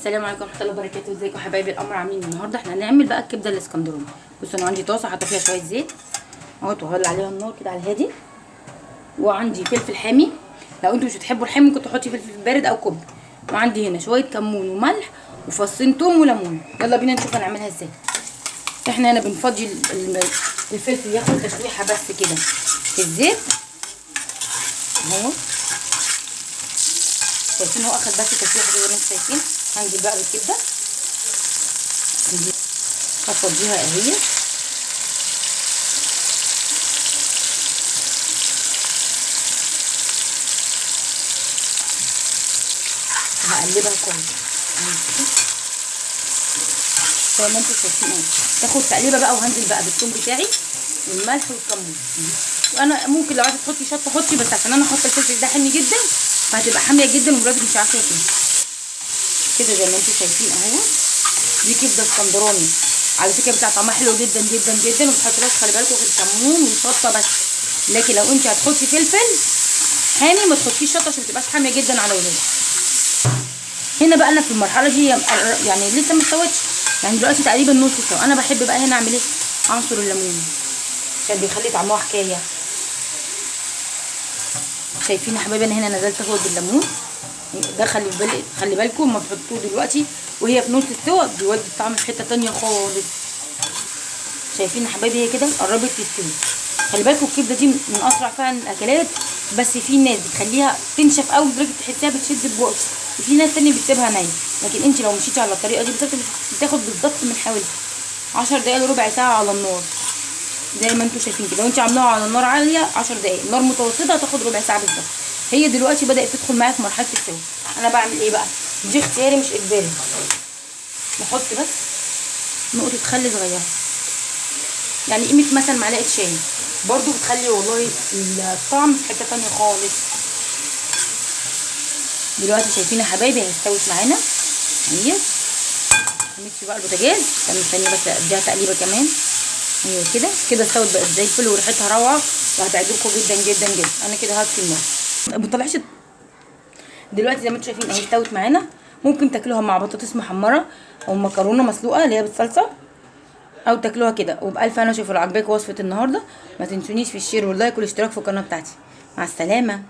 السلام عليكم ورحمه الله وبركاته. ازيكم يا حبايبي القمر؟ عاملين النهارده احنا هنعمل بقى الكبده الاسكندراني. بصوا انا عندي طاسه حاطه فيها شويه زيت اهوت، وهولع عليها النار كده على الهادي، وعندي فلفل حامي، لو انتوا مش بتحبوا الحامي ممكن تحطي فلفل بارد او كبي، وعندي هنا شويه كمون وملح وفصين توم وليمون. يلا بينا نشوف هنعملها ازاي. احنا هنا بنفضي الفلفل ياخد تشويحه بس كده في الزيت اهو، شايفين هو اخد بس تشويحه زي ما انتم شايفين. هنجيب بقى بالكبده هفضيها اهي، هقلبها كويس زي ما انتم شايفين اهي، تاخد تقليبه بقى، وهنزل بقى بالثوم بتاعي والملح والكمون. وانا ممكن لو عايزه تحطي شطه حطي، بس عشان انا حاطه الفلفل ده حامي جدا فهتبقى حاميه جدا وولادك مش عارفه ياكلوا كده زي ما انتم شايفين اهو. دي كبده اسكندراني على فكره بتاع طعمها حلو جدا جدا جدا، وما تحطيلهاش خلي بالكم غير كمون وشطه بس. لكن لو انت هتحطي فلفل حامي ما تحطيش شطه عشان ما تبقاش حاميه جدا على ولادك. هنا بقى انا في المرحله دي يعني لسه ما استوتش، يعني دلوقتي تقريبا نص سوا. انا بحب بقى هنا اعمل ايه؟ اعصر الليمون عشان بيخلي طعمها حكايه. شايفين يا حبايبي انا هنا نزلت اهو بالليمون ده، خلي بالكم ما تحطوه دلوقتي وهي في نص السوا، بيودي الطعم في حته ثانيه خالص. شايفين يا حبايبي هي كده قربت تستوي. خلي بالكم الكبده دي من اسرع فعلا الاكلات، بس في ناس بتخليها تنشف قوي لدرجه تحسيها بتشد في بقك، وفي ناس تانية بتسيبها نيه. لكن انت لو مشيتي على الطريقه دي بتاخد بالظبط من حوالي 10 دقايق لربع ساعه على النار زي ما انتم شايفين كده. لو انت عاملاها على النار عاليه 10 دقايق، نار متوسطه هتاخد ربع ساعه بالظبط. هي دلوقتي بدات تدخل معايا في مرحله السوا. انا بعمل ايه بقى؟ دي اختياري مش اجباري، بحط بس نقطه خل صغيره، يعني قيمه مثلا معلقه شاي، برضو بتخلي والله الطعم في حته ثانيه خالص. دلوقتي شايفين يا حبايبي هي استوت معانا اهي. هنمشي بقى البوتاجاز ثانيه بس اديها تقليبه كمان اهي كده. كده استوت بقت زي الفل وريحتها روعه وهتعجبكم جدا جدا جدا. انا كده هطفي النار. ما بتطلعش دلوقتي زي ما انتم شايفين اهي استوت معانا. ممكن تاكلوها مع بطاطس محمره او مكرونه مسلوقه اللي هي بالصلصه، او تاكلوها كده. وبالف انا. شوفوا لو عجباكم وصفه النهارده ما تنسونيش في الشير واللايك والاشتراك في القناه بتاعتي. مع السلامه.